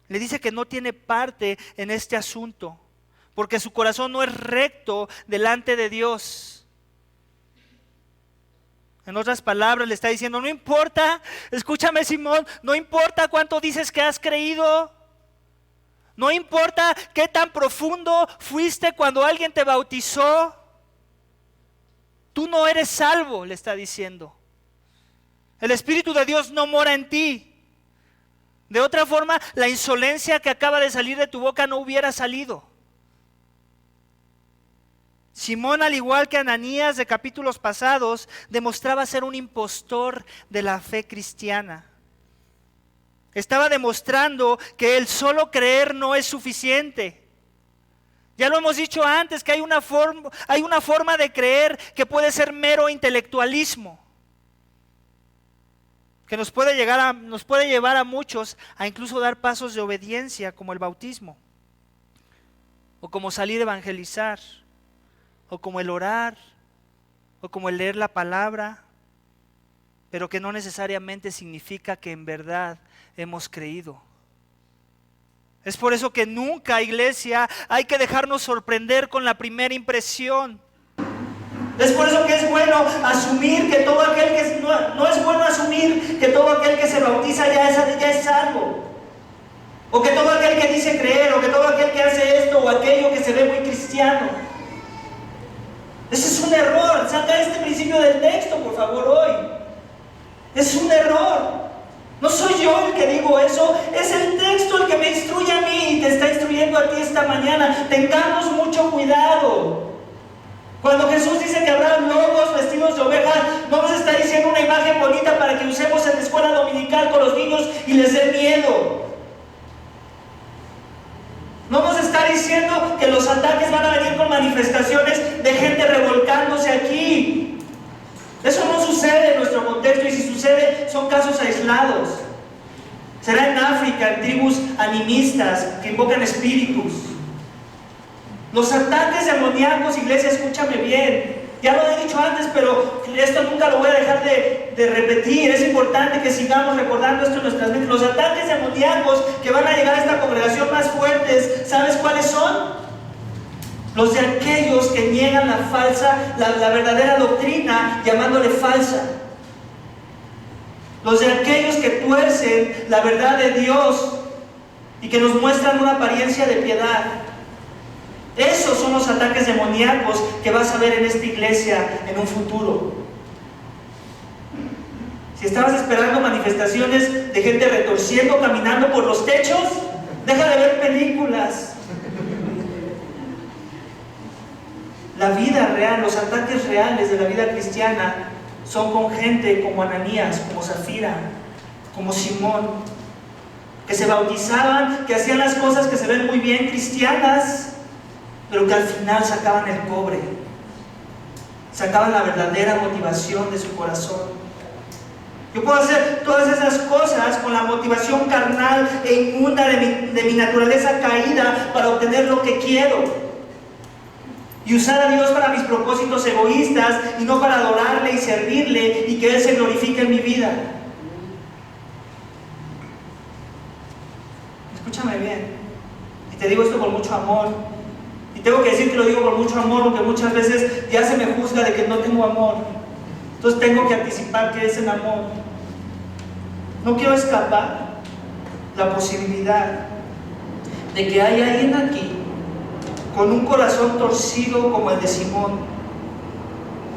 Le dice que no tiene parte en este asunto, porque su corazón no es recto delante de Dios. En otras palabras le está diciendo, no importa, escúchame Simón, no importa cuánto dices que has creído, no importa qué tan profundo fuiste cuando alguien te bautizó, tú no eres salvo, le está diciendo. El Espíritu de Dios no mora en ti. De otra forma, la insolencia que acaba de salir de tu boca no hubiera salido. Simón, al igual que Ananías de capítulos pasados, demostraba ser un impostor de la fe cristiana. Estaba demostrando que el solo creer no es suficiente. Ya lo hemos dicho antes, que hay una forma de creer que puede ser mero intelectualismo. que nos puede llevar a muchos a incluso dar pasos de obediencia, como el bautismo, o como salir a evangelizar, o como el orar, o como el leer la palabra, pero que no necesariamente significa que en verdad hemos creído. Es por eso que nunca, iglesia, hay que dejarnos sorprender con la primera impresión. Es por eso que es bueno asumir que todo aquel que no es bueno asumir que todo aquel que se bautiza ya es salvo. O que todo aquel que dice creer, o que todo aquel que hace esto o aquello que se ve muy cristiano. Ese es un error. Saca este principio del texto, por favor, hoy. Es un error. No soy yo el que digo eso, es el texto el que me instruye a mí y te está instruyendo a ti esta mañana. Tengamos mucho cuidado. Cuando Jesús dice que habrá lobos vestidos de ovejas, no nos está diciendo una imagen bonita para que usemos en la escuela dominical con los niños y les dé miedo. No nos está diciendo que los ataques van a venir con manifestaciones de gente revolcándose aquí. Eso no sucede en nuestro contexto, y si sucede son casos aislados. Será en África, en tribus animistas que invocan espíritus. Los ataques demoníacos, iglesia, escúchame bien. Ya lo he dicho antes, pero esto nunca lo voy a dejar de repetir. Es importante que sigamos recordando esto en nuestras mentes. Los ataques demoníacos que van a llegar a esta congregación más fuertes, ¿sabes cuáles son? Los de aquellos que niegan la verdadera doctrina, llamándole falsa. Los de aquellos que tuercen la verdad de Dios y que nos muestran una apariencia de piedad. Esos son los ataques demoníacos que vas a ver en esta iglesia en un futuro. Si estabas esperando manifestaciones de gente retorciendo, caminando por los techos, deja de ver películas. La vida real, los ataques reales de la vida cristiana son con gente como Ananías, como Zafira, como Simón, que se bautizaban, que hacían las cosas que se ven muy bien cristianas, pero que al final sacaban el cobre, sacaban la verdadera motivación de su corazón. Yo puedo hacer todas esas cosas con la motivación carnal e inmunda de mi naturaleza caída para obtener lo que quiero. Y usar a Dios para mis propósitos egoístas y no para adorarle y servirle y que Él se glorifique en mi vida. Escúchame bien. Y te digo esto con mucho amor. Y tengo que decir que lo digo con mucho amor porque muchas veces ya se me juzga de que no tengo amor. Entonces tengo que anticipar que es el amor. No quiero escapar la posibilidad de que haya alguien aquí con un corazón torcido como el de Simón,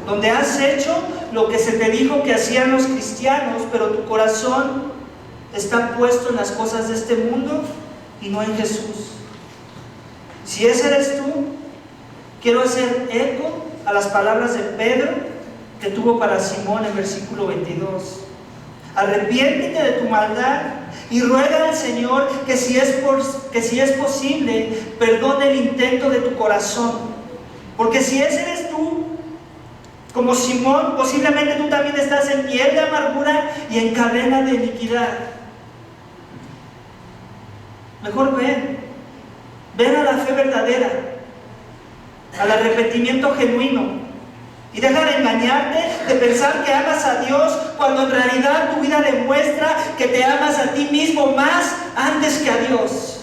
donde has hecho lo que se te dijo que hacían los cristianos, pero tu corazón está puesto en las cosas de este mundo y no en Jesús. Si ese eres tú, quiero hacer eco a las palabras de Pedro que tuvo para Simón en versículo 22. Arrepiéntete de tu maldad y ruega al Señor que si es posible, perdone el intento de tu corazón. Porque si ese eres tú, como Simón, posiblemente tú también estás en hiel de amargura y en cadena de iniquidad. Mejor ven a la fe verdadera, al arrepentimiento genuino. Y deja de engañarte, de pensar que amas a Dios, cuando en realidad tu vida demuestra que te amas a ti mismo más antes que a Dios.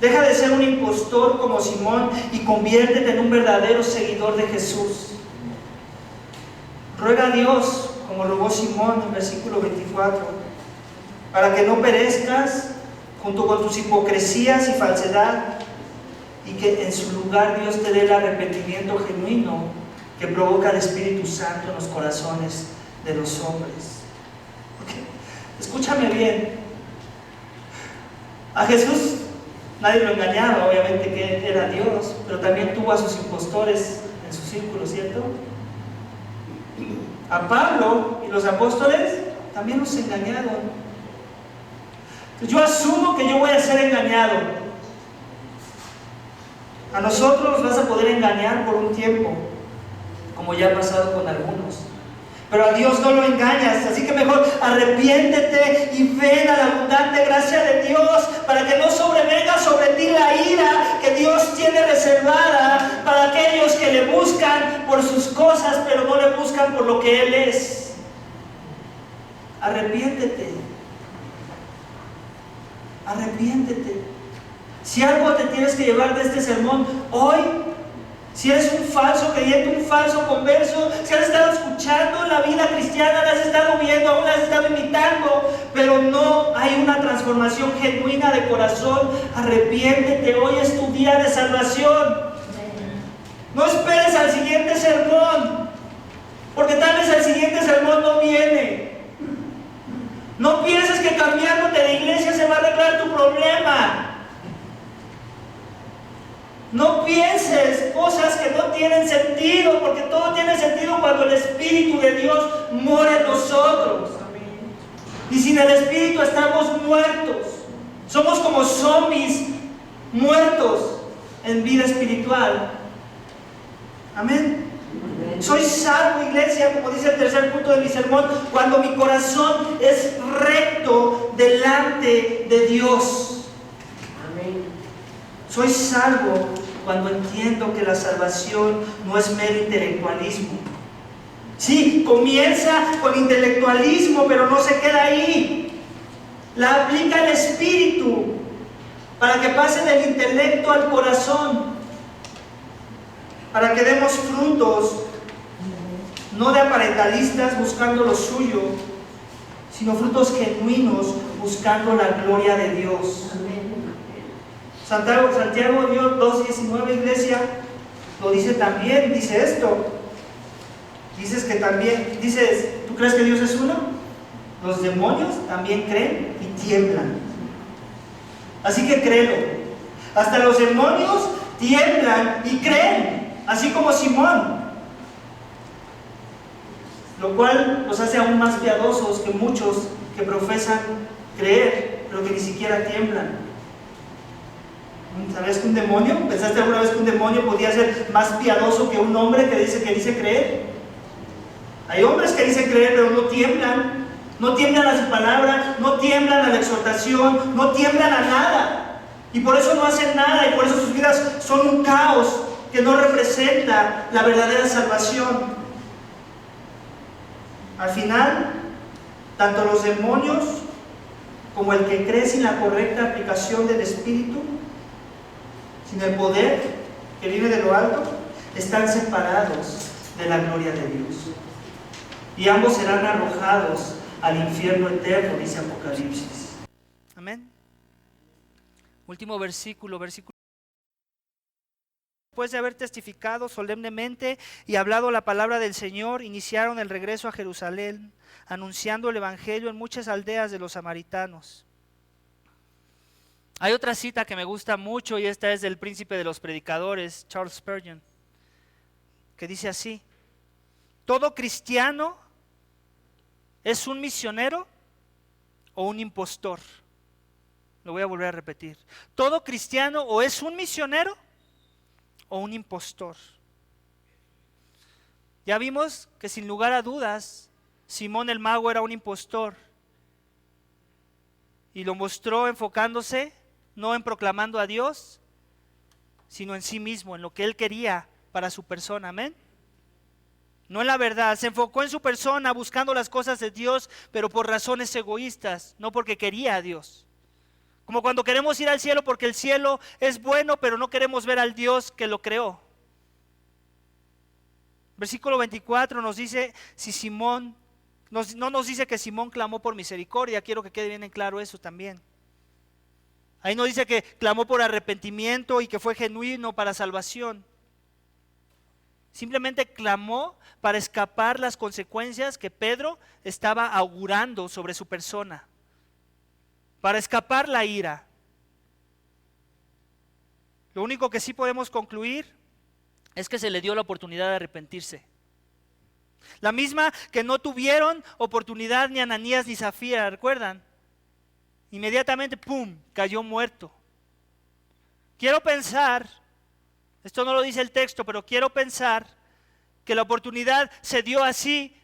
Deja de ser un impostor como Simón y conviértete en un verdadero seguidor de Jesús. Ruega a Dios, como rogó Simón en versículo 24, para que no perezcas junto con tus hipocresías y falsedad, y que en su lugar Dios te dé el arrepentimiento genuino que provoca el Espíritu Santo en los corazones de los hombres. Okay. Escúchame bien. A Jesús nadie lo engañaba, obviamente que Él era Dios, pero también tuvo a sus impostores en su círculo, ¿cierto? A Pablo y los apóstoles también los engañaron. Yo asumo que yo voy a ser engañado. A nosotros nos vas a poder engañar por un tiempo, como ya ha pasado con algunos. Pero a Dios no lo engañas, así que mejor arrepiéntete y ven a la abundante gracia de Dios para que no sobrevenga sobre ti la ira que Dios tiene reservada para aquellos que le buscan por sus cosas, pero no le buscan por lo que Él es. Arrepiéntete. Arrepiéntete. Si algo te tienes que llevar de este sermón hoy, si eres un falso creyente, un falso converso, si has estado escuchando la vida cristiana, la has estado viendo, aún la has estado imitando, pero no hay una transformación genuina de corazón, arrepiéntete, hoy es tu día de salvación. No esperes al siguiente sermón, porque tal vez el siguiente sermón no viene. No pienses que cambiándote de iglesia se va a arreglar tu problema. No pienses cosas que no tienen sentido, porque todo tiene sentido cuando el Espíritu de Dios mora en nosotros. Y sin el Espíritu estamos muertos. Somos como zombies muertos en vida espiritual. Amén. Soy salvo, iglesia, como dice el tercer punto de mi sermón, cuando mi corazón es recto delante de Dios. Amén. Soy salvo cuando entiendo que la salvación no es mero intelectualismo. Sí, comienza con intelectualismo, pero no se queda ahí. La aplica el Espíritu para que pase del intelecto al corazón, para que demos frutos, no de aparentalistas buscando lo suyo, sino frutos genuinos buscando la gloria de Dios. Santiago 2:19, iglesia, lo dice también, dice esto. Dices que también, dices, ¿tú crees que Dios es uno? Los demonios también creen y tiemblan. Así que créelo. Hasta los demonios tiemblan y creen, así como Simón. Lo cual los hace aún más piadosos que muchos que profesan creer, pero que ni siquiera tiemblan. ¿Sabes que un demonio? ¿Pensaste alguna vez que un demonio podía ser más piadoso que un hombre que dice creer? Hay hombres que dicen creer, pero no tiemblan. No tiemblan a su palabra, no tiemblan a la exhortación, no tiemblan a nada. Y por eso no hacen nada, y por eso sus vidas son un caos que no representa la verdadera salvación. Al final, tanto los demonios como el que cree sin la correcta aplicación del Espíritu, sin el poder que viene de lo alto, están separados de la gloria de Dios. Y ambos serán arrojados al infierno eterno, dice Apocalipsis. Amén. Último versículo. Después de haber testificado solemnemente y hablado la palabra del Señor, iniciaron el regreso a Jerusalén, anunciando el Evangelio en muchas aldeas de los samaritanos. Hay otra cita que me gusta mucho y esta es del príncipe de los predicadores, Charles Spurgeon, que dice así: ¿todo cristiano es un misionero o un impostor? Lo voy a volver a repetir. ¿Todo cristiano o es un misionero o un impostor? Ya vimos que sin lugar a dudas, Simón el mago era un impostor. Y lo mostró enfocándose no en proclamando a Dios, sino en sí mismo, en lo que él quería para su persona. Amén. No en la verdad, se enfocó en su persona buscando las cosas de Dios, pero por razones egoístas, no porque quería a Dios. Como cuando queremos ir al cielo porque el cielo es bueno, pero no queremos ver al Dios que lo creó. Versículo 24 nos dice, no nos dice que Simón clamó por misericordia, quiero que quede bien en claro eso también. Ahí no dice que clamó por arrepentimiento y que fue genuino para salvación. Simplemente clamó para escapar las consecuencias que Pedro estaba augurando sobre su persona, para escapar la ira. Lo único que sí podemos concluir es que se le dio la oportunidad de arrepentirse. La misma que no tuvieron oportunidad ni Ananías ni Zafira, ¿recuerdan? Inmediatamente, ¡pum!, cayó muerto. Quiero pensar, esto no lo dice el texto, pero quiero pensar que la oportunidad se dio así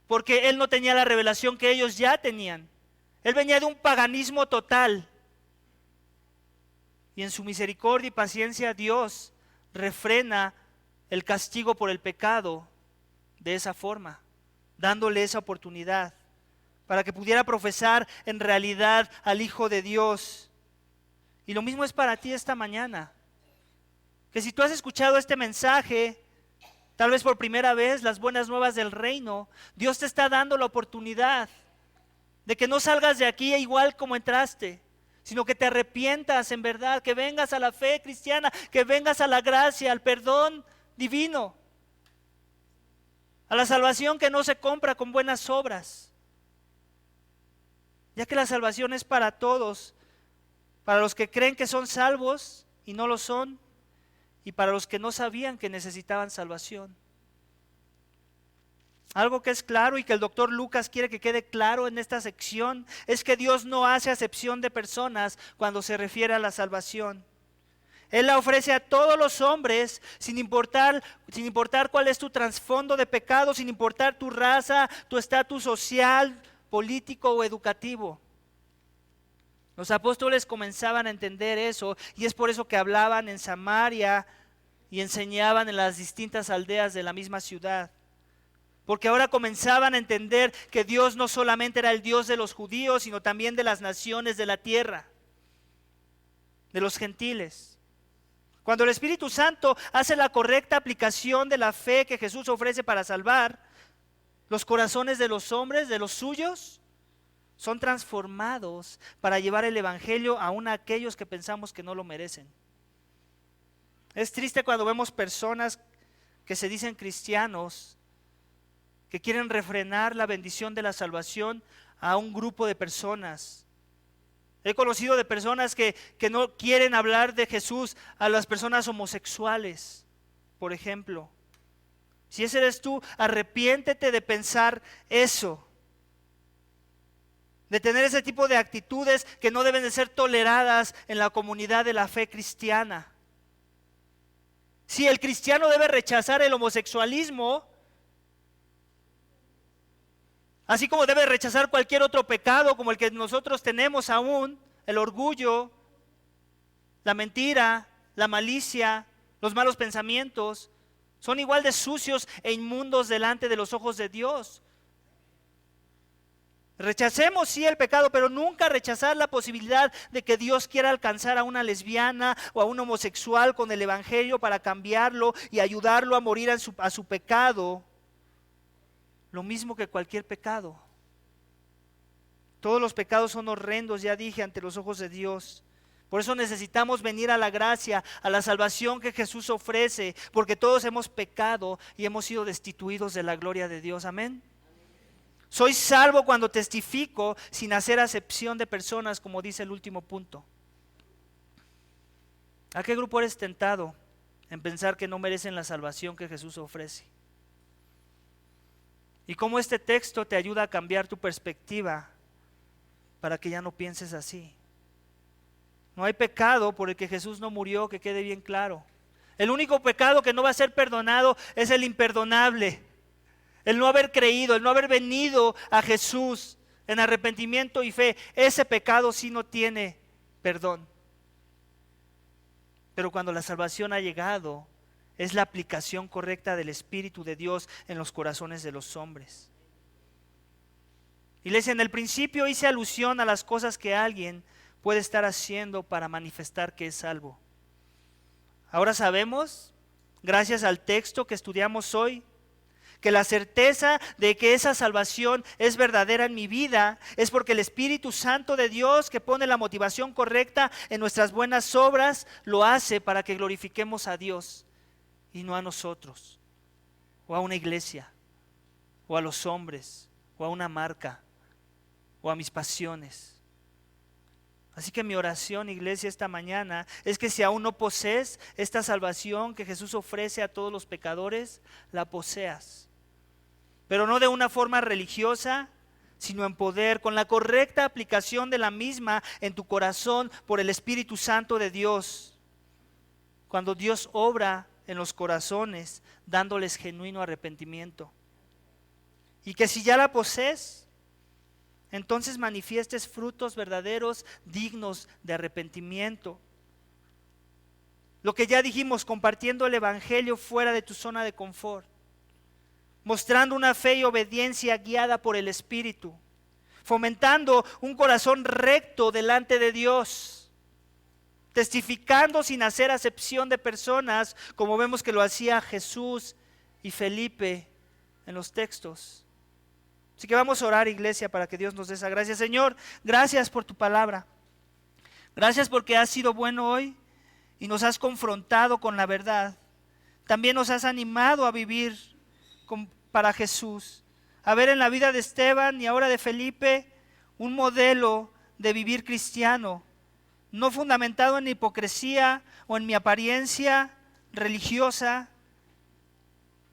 porque él no tenía la revelación que ellos ya tenían. Él venía de un paganismo total. Y en su misericordia y paciencia Dios refrena el castigo por el pecado de esa forma, dándole esa oportunidad para que pudiera profesar en realidad al Hijo de Dios. Y lo mismo es para ti esta mañana, que si tú has escuchado este mensaje, tal vez por primera vez, las buenas nuevas del reino, Dios te está dando la oportunidad de que no salgas de aquí igual como entraste, sino que te arrepientas en verdad, que vengas a la fe cristiana, que vengas a la gracia, al perdón divino, a la salvación que no se compra con buenas obras, ya que la salvación es para todos, para los que creen que son salvos y no lo son, y para los que no sabían que necesitaban salvación. Algo que es claro y que el doctor Lucas quiere que quede claro en esta sección es que Dios no hace acepción de personas cuando se refiere a la salvación. Él la ofrece a todos los hombres sin importar cuál es tu trasfondo de pecado, sin importar tu raza, tu estatus social, político o educativo. Los apóstoles comenzaban a entender eso y es por eso que hablaban en Samaria y enseñaban en las distintas aldeas de la misma ciudad. Porque ahora comenzaban a entender que Dios no solamente era el Dios de los judíos, sino también de las naciones de la tierra, de los gentiles. Cuando el Espíritu Santo hace la correcta aplicación de la fe que Jesús ofrece para salvar, los corazones de los hombres, de los suyos, son transformados para llevar el Evangelio aún a aquellos que pensamos que no lo merecen. Es triste cuando vemos personas que se dicen cristianos, que quieren refrenar la bendición de la salvación a un grupo de personas. He conocido de personas que no quieren hablar de Jesús a las personas homosexuales, por ejemplo. Si ese eres tú, arrepiéntete de pensar eso, de tener ese tipo de actitudes que no deben de ser toleradas en la comunidad de la fe cristiana. Si el cristiano debe rechazar el homosexualismo, así como debe rechazar cualquier otro pecado como el que nosotros tenemos aún, el orgullo, la mentira, la malicia, los malos pensamientos, son igual de sucios e inmundos delante de los ojos de Dios. Rechacemos sí el pecado, pero nunca rechazar la posibilidad de que Dios quiera alcanzar a una lesbiana o a un homosexual con el Evangelio para cambiarlo y ayudarlo a morir a su pecado. Lo mismo que cualquier pecado. Todos los pecados son horrendos, ya dije, ante los ojos de Dios. Por eso necesitamos venir a la gracia, a la salvación que Jesús ofrece, porque todos hemos pecado y hemos sido destituidos de la gloria de Dios. Amén. Soy salvo cuando testifico sin hacer acepción de personas, como dice el último punto. ¿A qué grupo eres tentado en pensar que no merecen la salvación que Jesús ofrece? Y cómo este texto te ayuda a cambiar tu perspectiva para que ya no pienses así. No hay pecado por el que Jesús no murió, que quede bien claro. El único pecado que no va a ser perdonado es el imperdonable. El no haber creído, el no haber venido a Jesús en arrepentimiento y fe. Ese pecado sí no tiene perdón. Pero cuando la salvación ha llegado, es la aplicación correcta del Espíritu de Dios en los corazones de los hombres. Iglesia, en el principio hice alusión a las cosas que alguien puede estar haciendo para manifestar que es salvo. Ahora sabemos, gracias al texto que estudiamos hoy, que la certeza de que esa salvación es verdadera en mi vida es porque el Espíritu Santo de Dios, que pone la motivación correcta en nuestras buenas obras, lo hace para que glorifiquemos a Dios y no a nosotros, o a una iglesia, o a los hombres, o a una marca, o a mis pasiones. Así que mi oración, iglesia, esta mañana es que si aún no posees esta salvación que Jesús ofrece a todos los pecadores, la poseas. Pero no de una forma religiosa, sino en poder, con la correcta aplicación de la misma en tu corazón por el Espíritu Santo de Dios. Cuando Dios obra en los corazones, dándoles genuino arrepentimiento. Y que si ya la posees, entonces manifiestes frutos verdaderos, dignos de arrepentimiento. Lo que ya dijimos, compartiendo el evangelio fuera de tu zona de confort, mostrando una fe y obediencia guiada por el Espíritu, fomentando un corazón recto delante de Dios, testificando sin hacer acepción de personas, como vemos que lo hacía Jesús y Felipe en los textos. Así que vamos a orar, iglesia, para que Dios nos dé esa gracia. Señor, gracias por tu palabra. Gracias porque has sido bueno hoy y nos has confrontado con la verdad. También nos has animado a vivir para Jesús. A ver en la vida de Esteban y ahora de Felipe un modelo de vivir cristiano, no fundamentado en la hipocresía o en mi apariencia religiosa,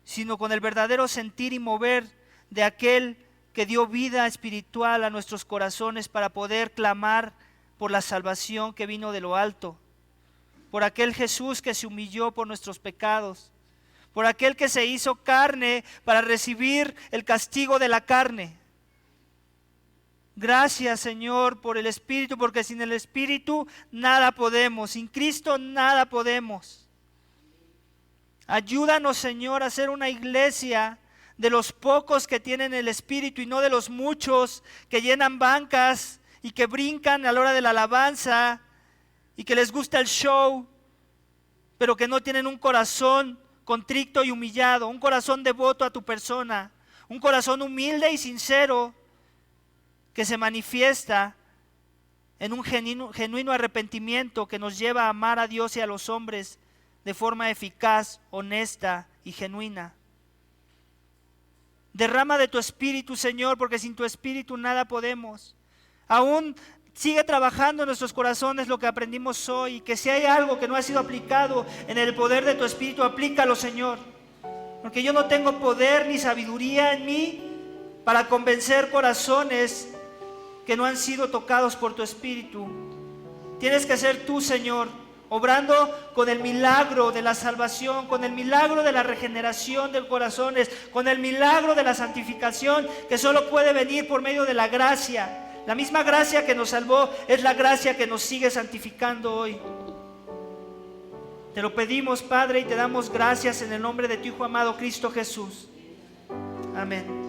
sino con el verdadero sentir y mover de aquel que dio vida espiritual a nuestros corazones para poder clamar por la salvación que vino de lo alto, por aquel Jesús que se humilló por nuestros pecados, por aquel que se hizo carne para recibir el castigo de la carne. Gracias, Señor, por el Espíritu, porque sin el Espíritu nada podemos, sin Cristo nada podemos. Ayúdanos, Señor, a ser una iglesia de los pocos que tienen el Espíritu y no de los muchos que llenan bancas y que brincan a la hora de la alabanza y que les gusta el show, pero que no tienen un corazón contrito y humillado, un corazón devoto a tu persona, un corazón humilde y sincero que se manifiesta en un genuino arrepentimiento que nos lleva a amar a Dios y a los hombres de forma eficaz, honesta y genuina. Derrama de tu Espíritu, Señor, porque sin tu Espíritu nada podemos. Aún sigue trabajando en nuestros corazones lo que aprendimos hoy, y que si hay algo que no ha sido aplicado en el poder de tu Espíritu, aplícalo, Señor. Porque yo no tengo poder ni sabiduría en mí para convencer corazones que no han sido tocados por tu Espíritu. Tienes que ser tú, Señor, obrando con el milagro de la salvación, con el milagro de la regeneración de corazones, con el milagro de la santificación que solo puede venir por medio de la gracia. La misma gracia que nos salvó es la gracia que nos sigue santificando hoy. Te lo pedimos, Padre, y te damos gracias en el nombre de tu Hijo amado, Cristo Jesús. Amén.